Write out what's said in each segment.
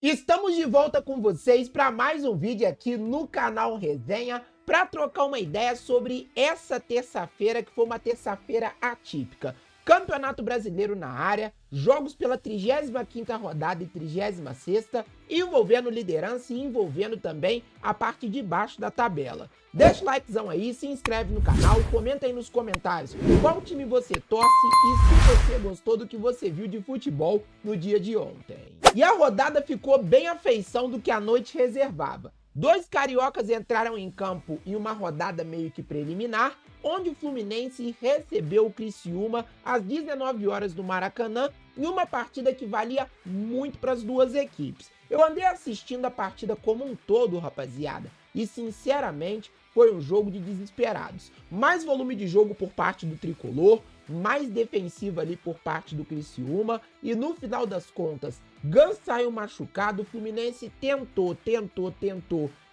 Estamos de volta com vocês para mais um vídeo aqui no canal Resenha para trocar uma ideia sobre essa terça-feira, que foi uma terça-feira atípica. Campeonato Brasileiro na área, jogos pela 35ª rodada e 36ª, envolvendo liderança e envolvendo também a parte de baixo da tabela. Deixa o likezão aí, se inscreve no canal, comenta aí nos comentários qual time você torce e se você gostou do que você viu de futebol no dia de ontem. E a rodada ficou bem à feição do que a noite reservava. Dois cariocas entraram em campo em uma rodada meio que preliminar, onde o Fluminense recebeu o Criciúma às 19 horas no Maracanã, em uma partida que valia muito para as duas equipes. Eu andei assistindo a partida como um todo, rapaziada, e sinceramente foi um jogo de desesperados. Mais volume de jogo por parte do Tricolor, mais defensiva ali por parte do Criciúma, e no final das contas, Ganso saiu machucado, o Fluminense tentou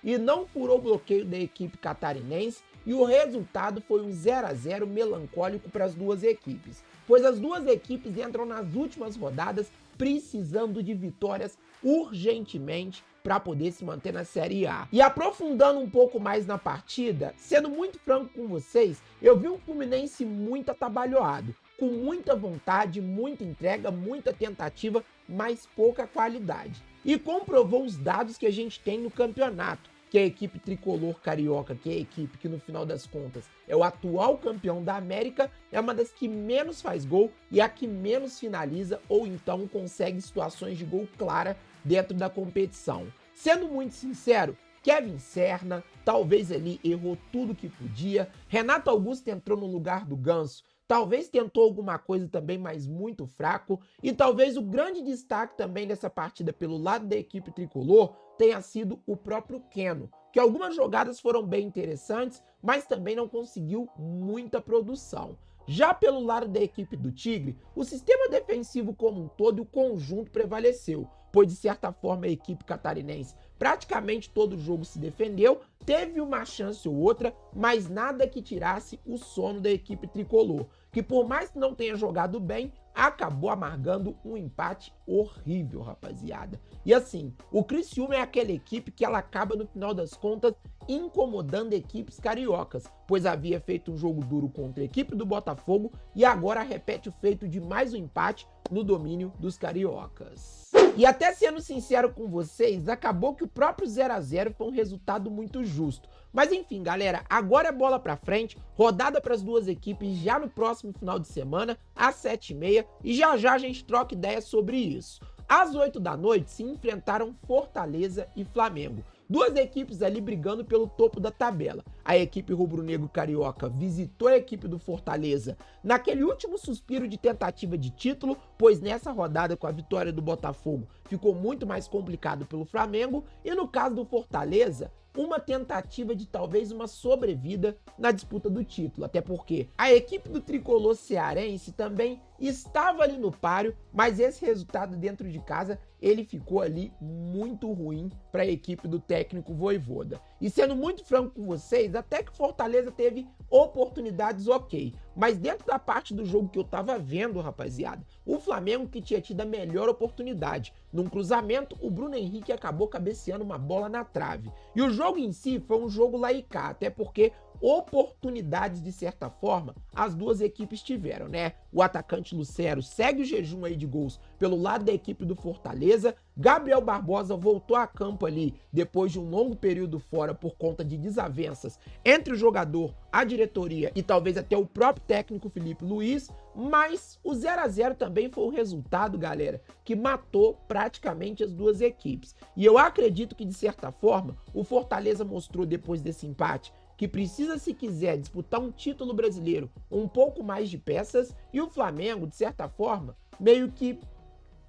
e não furou o bloqueio da equipe catarinense, e o resultado foi um 0 a 0 melancólico para as duas equipes, pois as duas equipes entram nas últimas rodadas precisando de vitórias urgentemente para poder se manter na Série A. E aprofundando um pouco mais na partida, sendo muito franco com vocês, eu vi um Fluminense muito atabalhoado, com muita vontade, muita entrega, muita tentativa, mas pouca qualidade. E comprovou os dados que a gente tem no campeonato, que a equipe tricolor carioca, que é a equipe que no final das contas é o atual campeão da América, é uma das que menos faz gol e a que menos finaliza ou então consegue situações de gol clara dentro da competição. Sendo muito sincero, Kevin Serna talvez ali errou tudo que podia, Renato Augusto entrou no lugar do Ganso, talvez tentou alguma coisa também, mas muito fraco, e talvez o grande destaque também dessa partida pelo lado da equipe tricolor tenha sido o próprio Keno, que algumas jogadas foram bem interessantes, mas também não conseguiu muita produção. Já pelo lado da equipe do Tigre, o sistema defensivo como um todo e o conjunto prevaleceu, pois de certa forma a equipe catarinense praticamente todo o jogo se defendeu, teve uma chance ou outra, mas nada que tirasse o sono da equipe tricolor, que por mais que não tenha jogado bem, acabou amargando um empate horrível, rapaziada. E assim, o Criciúma é aquela equipe que ela acaba no final das contas incomodando equipes cariocas, pois havia feito um jogo duro contra a equipe do Botafogo e agora repete o feito de mais um empate no domínio dos cariocas. E até sendo sincero com vocês, acabou que o próprio 0 a 0 foi um resultado muito justo. Mas enfim, galera, agora é bola pra frente, rodada para as duas equipes já no próximo final de semana, às 7h30, e já já a gente troca ideia sobre isso. Às 8 da noite se enfrentaram Fortaleza e Flamengo. Duas equipes ali brigando pelo topo da tabela. A equipe rubro-negro carioca visitou a equipe do Fortaleza naquele último suspiro de tentativa de título, pois nessa rodada com a vitória do Botafogo ficou muito mais complicado pelo Flamengo, e no caso do Fortaleza, uma tentativa de talvez uma sobrevida na disputa do título, até porque a equipe do tricolor cearense também estava ali no páreo, mas esse resultado dentro de casa, ele ficou ali muito ruim para a equipe do técnico Vojvoda. E sendo muito franco com vocês, até que Fortaleza teve oportunidades ok, mas dentro da parte do jogo que eu tava vendo, rapaziada, o Flamengo que tinha tido a melhor oportunidade. Num cruzamento, o Bruno Henrique acabou cabeceando uma bola na trave. E o jogo em si foi um jogo lá e cá, até porque oportunidades, de certa forma, as duas equipes tiveram, né? O atacante Lucero segue o jejum aí de gols pelo lado da equipe do Fortaleza. Gabriel Barbosa voltou a campo ali depois de um longo período fora por conta de desavenças entre o jogador, a diretoria e talvez até o próprio técnico Felipe Luiz, mas o 0 a 0 também foi o resultado, galera, que matou praticamente as duas equipes. E eu acredito que, de certa forma, o Fortaleza mostrou depois desse empate que precisa, se quiser disputar um título brasileiro, um pouco mais de peças, e o Flamengo, de certa forma, meio que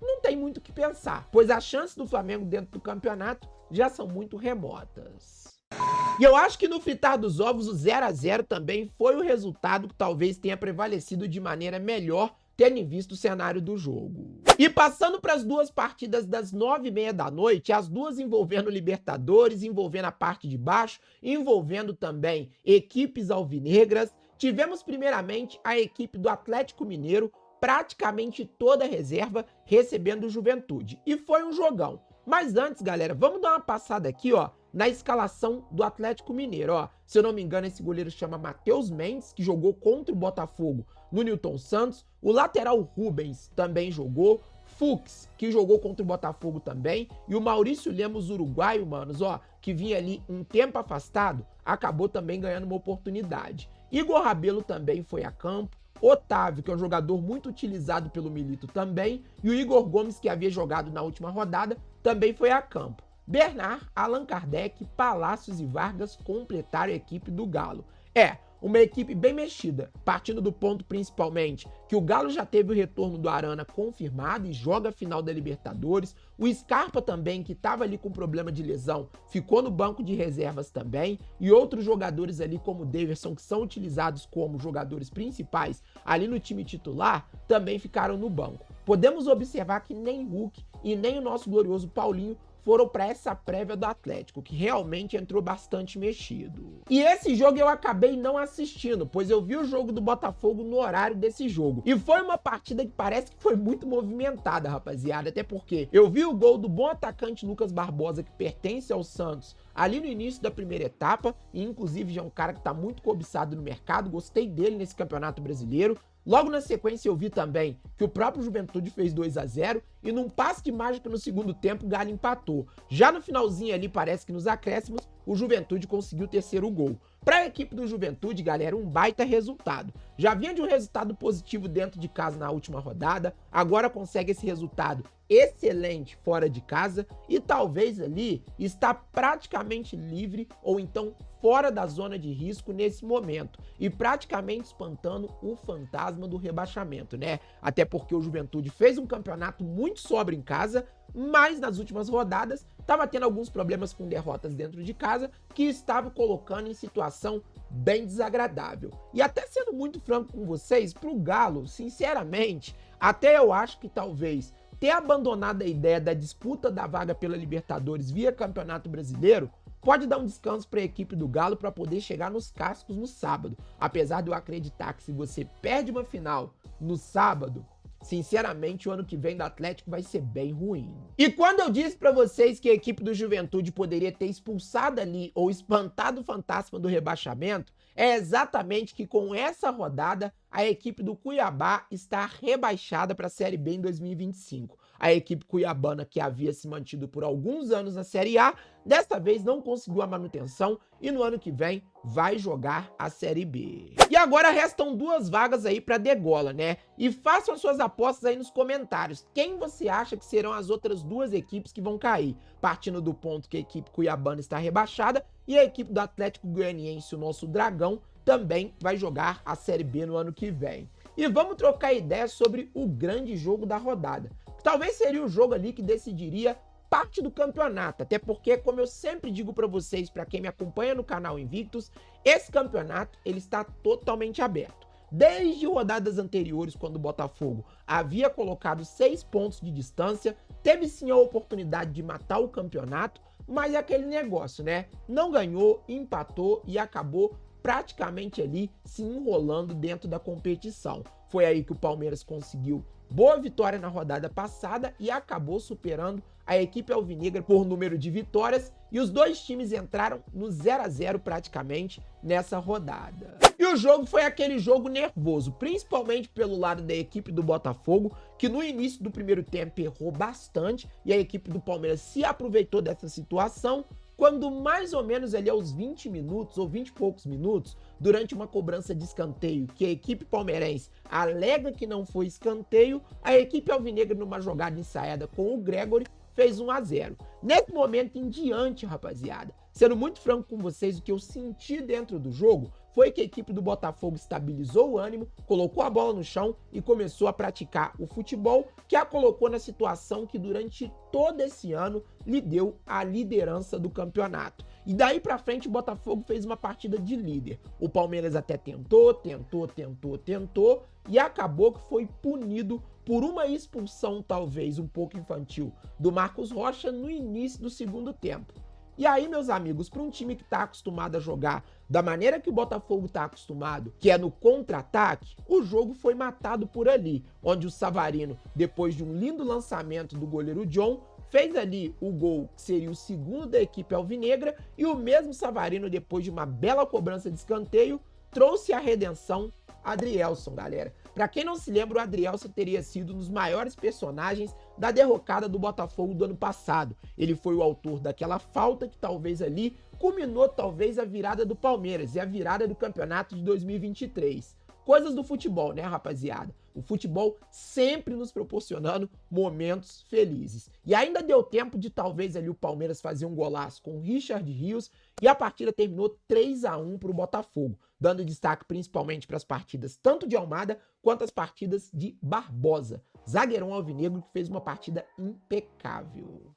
não tem muito o que pensar, pois as chances do Flamengo dentro do campeonato já são muito remotas. E eu acho que no fritar dos ovos, o 0 a 0 também foi o resultado que talvez tenha prevalecido de maneira melhor, tendo em vista o cenário do jogo. E passando para as duas partidas das 9h30 da noite, as duas envolvendo Libertadores, envolvendo a parte de baixo, envolvendo também equipes alvinegras, tivemos primeiramente a equipe do Atlético Mineiro, praticamente toda a reserva recebendo o Juventude. E foi um jogão. Mas antes, galera, vamos dar uma passada aqui, ó, na escalação do Atlético Mineiro, ó. Se eu não me engano, esse goleiro chama Matheus Mendes, que jogou contra o Botafogo no Newton Santos. O lateral Rubens também jogou. Fux, que jogou contra o Botafogo também. E o Maurício Lemos, uruguaio, manos, ó, que vinha ali um tempo afastado, acabou também ganhando uma oportunidade. Igor Rabelo também foi a campo. Otávio, que é um jogador muito utilizado pelo Milito também, e o Igor Gomes, que havia jogado na última rodada, também foi a campo. Bernard, Allan Kardec, Palácios e Vargas completaram a equipe do Galo. Uma equipe bem mexida, partindo do ponto principalmente que o Galo já teve o retorno do Arana confirmado e joga a final da Libertadores. O Scarpa também, que estava ali com problema de lesão, ficou no banco de reservas também. E outros jogadores ali como o Daverson, que são utilizados como jogadores principais ali no time titular, também ficaram no banco. Podemos observar que nem Hulk e nem o nosso glorioso Paulinho foram para essa prévia do Atlético, que realmente entrou bastante mexido. E esse jogo eu acabei não assistindo, pois eu vi o jogo do Botafogo no horário desse jogo. E foi uma partida que parece que foi muito movimentada, rapaziada, até porque eu vi o gol do bom atacante Lucas Barbosa, que pertence ao Santos, ali no início da primeira etapa, e inclusive já é um cara que tá muito cobiçado no mercado, gostei dele nesse Campeonato Brasileiro. Logo na sequência eu vi também que o próprio Juventude fez 2-0 e num passe de mágica no segundo tempo o Galo empatou. Já no finalzinho ali, parece que nos acréscimos, o Juventude conseguiu o terceiro gol. Para a equipe do Juventude, galera, um baita resultado. Já vinha de um resultado positivo dentro de casa na última rodada, agora consegue esse resultado excelente fora de casa e talvez ali está praticamente livre ou então fora da zona de risco nesse momento e praticamente espantando o fantasma do rebaixamento, né? Até porque o Juventude fez um campeonato muito sóbrio em casa, mas nas últimas rodadas estava tendo alguns problemas com derrotas dentro de casa que estava colocando em situação bem desagradável. E até sendo muito franco com vocês, pro Galo, sinceramente, até eu acho que talvez ter abandonado a ideia da disputa da vaga pela Libertadores via Campeonato Brasileiro pode dar um descanso para a equipe do Galo para poder chegar nos cascos no sábado. Apesar de eu acreditar que se você perde uma final no sábado, sinceramente, o ano que vem do Atlético vai ser bem ruim. E quando eu disse pra vocês que a equipe do Juventude poderia ter expulsado ali ou espantado o fantasma do rebaixamento, é exatamente que com essa rodada a equipe do Cuiabá está rebaixada para a Série B em 2025. A equipe cuiabana, que havia se mantido por alguns anos na Série A, desta vez não conseguiu a manutenção e no ano que vem vai jogar a Série B. E agora restam 2 vagas aí para degola, né? E façam as suas apostas aí nos comentários. Quem você acha que serão as outras 2 equipes que vão cair? Partindo do ponto que a equipe cuiabana está rebaixada e a equipe do Atlético Goianiense, o nosso Dragão, também vai jogar a Série B no ano que vem. E vamos trocar ideia sobre o grande jogo da rodada. Talvez seria o jogo ali que decidiria parte do campeonato, até porque, como eu sempre digo para vocês, para quem me acompanha no canal Invictus, esse campeonato ele está totalmente aberto. Desde rodadas anteriores, quando o Botafogo havia colocado 6 pontos de distância, teve sim a oportunidade de matar o campeonato, mas é aquele negócio, né? Não ganhou, empatou e acabou praticamente ali se enrolando dentro da competição. Foi aí que o Palmeiras conseguiu boa vitória na rodada passada e acabou superando a equipe alvinegra por número de vitórias e os 2 times entraram no 0-0 praticamente nessa rodada. E o jogo foi aquele jogo nervoso, principalmente pelo lado da equipe do Botafogo, que no início do primeiro tempo errou bastante e a equipe do Palmeiras se aproveitou dessa situação, quando mais ou menos ali aos 20 minutos ou 20 e poucos minutos, durante uma cobrança de escanteio que a equipe palmeirense alega que não foi escanteio, a equipe alvinegra numa jogada ensaiada com o Gregory fez 1-0. Nesse momento em diante, rapaziada, sendo muito franco com vocês, o que eu senti dentro do jogo foi que a equipe do Botafogo estabilizou o ânimo, colocou a bola no chão e começou a praticar o futebol que a colocou na situação que durante todo esse ano lhe deu a liderança do campeonato. E daí pra frente o Botafogo fez uma partida de líder. O Palmeiras até tentou e acabou que foi punido por uma expulsão talvez um pouco infantil do Marcos Rocha no início do segundo tempo. E aí, meus amigos, para um time que está acostumado a jogar da maneira que o Botafogo está acostumado, que é no contra-ataque, o jogo foi matado por ali, onde o Savarino, depois de um lindo lançamento do goleiro John, fez ali o gol, que seria o segundo da equipe alvinegra, e o mesmo Savarino, depois de uma bela cobrança de escanteio, trouxe a redenção. Adrielson, galera. Pra quem não se lembra, o Adrielson teria sido um dos maiores personagens da derrocada do Botafogo do ano passado. Ele foi o autor daquela falta que talvez ali culminou talvez a virada do Palmeiras e a virada do campeonato de 2023. Coisas do futebol, né, rapaziada? O futebol sempre nos proporcionando momentos felizes. E ainda deu tempo de talvez ali o Palmeiras fazer um golaço com o Richard Rios e a partida terminou 3-1 para o Botafogo, dando destaque principalmente para as partidas tanto de Almada quanto as partidas de Barbosa, zagueirão alvinegro que fez uma partida impecável.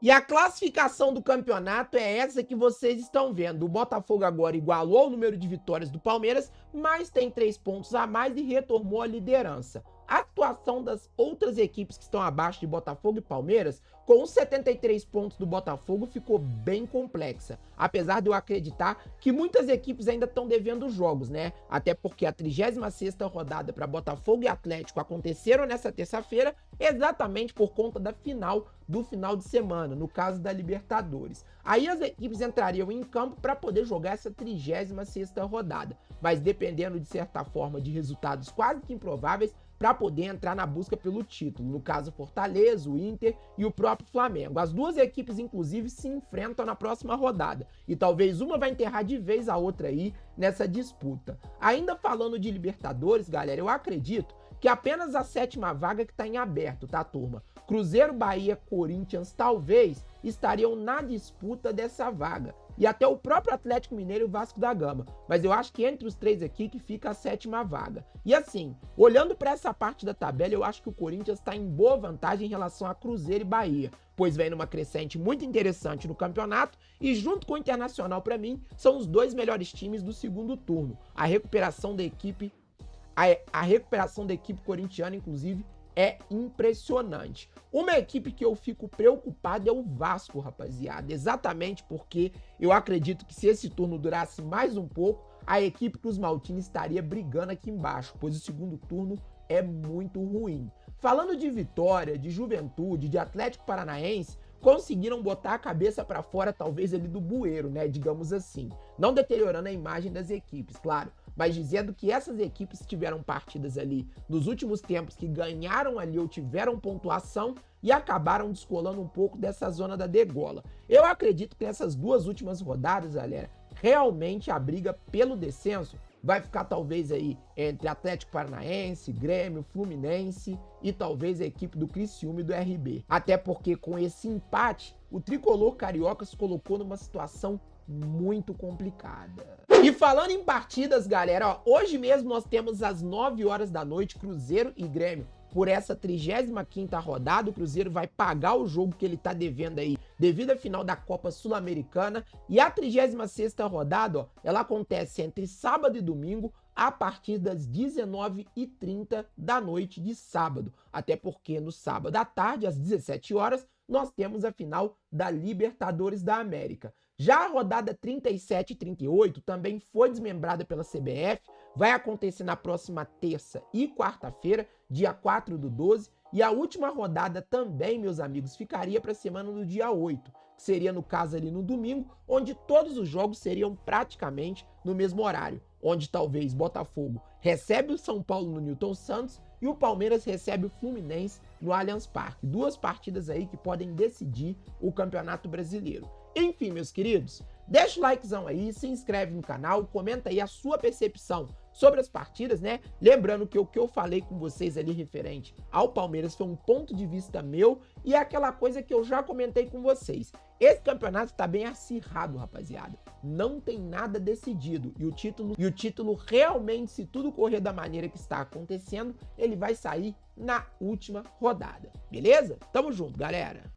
E a classificação do campeonato é essa que vocês estão vendo. O Botafogo agora igualou o número de vitórias do Palmeiras, mas tem 3 pontos a mais e retomou a liderança. A situação das outras equipes que estão abaixo de Botafogo e Palmeiras, com os 73 pontos do Botafogo, ficou bem complexa. Apesar de eu acreditar que muitas equipes ainda estão devendo jogos, né? Até porque a 36ª rodada para Botafogo e Atlético aconteceram nessa terça-feira, exatamente por conta da final do final de semana, no caso da Libertadores. Aí as equipes entrariam em campo para poder jogar essa 36ª rodada, mas dependendo de certa forma de resultados quase que improváveis, para poder entrar na busca pelo título, no caso Fortaleza, o Inter e o próprio Flamengo. As duas equipes, inclusive, se enfrentam na próxima rodada, e talvez uma vai enterrar de vez a outra aí nessa disputa. Ainda falando de Libertadores, galera, eu acredito que apenas a 7ª vaga que está em aberto, tá, turma? Cruzeiro, Bahia, Corinthians, talvez, estariam na disputa dessa vaga. E até o próprio Atlético Mineiro e o Vasco da Gama. Mas eu acho que entre os 3 aqui que fica a 7ª vaga. E assim, olhando para essa parte da tabela, eu acho que o Corinthians está em boa vantagem em relação a Cruzeiro e Bahia, pois vem numa crescente muito interessante no campeonato e junto com o Internacional, para mim, são os 2 melhores times do segundo turno. A recuperação da equipe corintiana, inclusive, é impressionante. Uma equipe que eu fico preocupado é o Vasco, rapaziada, exatamente porque eu acredito que se esse turno durasse mais um pouco, a equipe dos Maltini estaria brigando aqui embaixo, pois o segundo turno é muito ruim. Falando de Vitória, de Juventude, de Atlético Paranaense, conseguiram botar a cabeça para fora talvez ali do bueiro, né, digamos assim. Não deteriorando a imagem das equipes, claro, mas dizendo que essas equipes tiveram partidas ali nos últimos tempos que ganharam ali ou tiveram pontuação e acabaram descolando um pouco dessa zona da degola. Eu acredito que nessas 2 últimas rodadas, galera, realmente a briga pelo descenso vai ficar talvez aí entre Atlético Paranaense, Grêmio, Fluminense e talvez a equipe do Criciúma e do RB. Até porque com esse empate, o tricolor carioca se colocou numa situação muito complicada. E falando em partidas, galera, ó, hoje mesmo nós temos às 9 horas da noite Cruzeiro e Grêmio. Por essa 35ª rodada, o Cruzeiro vai pagar o jogo que ele tá devendo aí, devido à final da Copa Sul-Americana. E a 36ª rodada, ó, ela acontece entre sábado e domingo, a partir das 19h30 da noite de sábado. Até porque no sábado à tarde, às 17 horas, nós temos a final da Libertadores da América. Já a rodada 37 e 38 também foi desmembrada pela CBF, vai acontecer na próxima terça e quarta-feira, dia 4/12, e a última rodada também, meus amigos, ficaria para a semana do dia 8, que seria no caso ali no domingo, onde todos os jogos seriam praticamente no mesmo horário, onde talvez Botafogo recebe o São Paulo no Newton Santos e o Palmeiras recebe o Fluminense no Allianz Parque. 2 partidas aí que podem decidir o Campeonato Brasileiro. Enfim, meus queridos, deixa o likezão aí, se inscreve no canal, comenta aí a sua percepção sobre as partidas, né? Lembrando que o que eu falei com vocês ali referente ao Palmeiras foi um ponto de vista meu e é aquela coisa que eu já comentei com vocês. Esse campeonato tá bem acirrado, rapaziada. Não tem nada decidido e o título realmente, se tudo correr da maneira que está acontecendo, ele vai sair na última rodada. Beleza? Tamo junto, galera.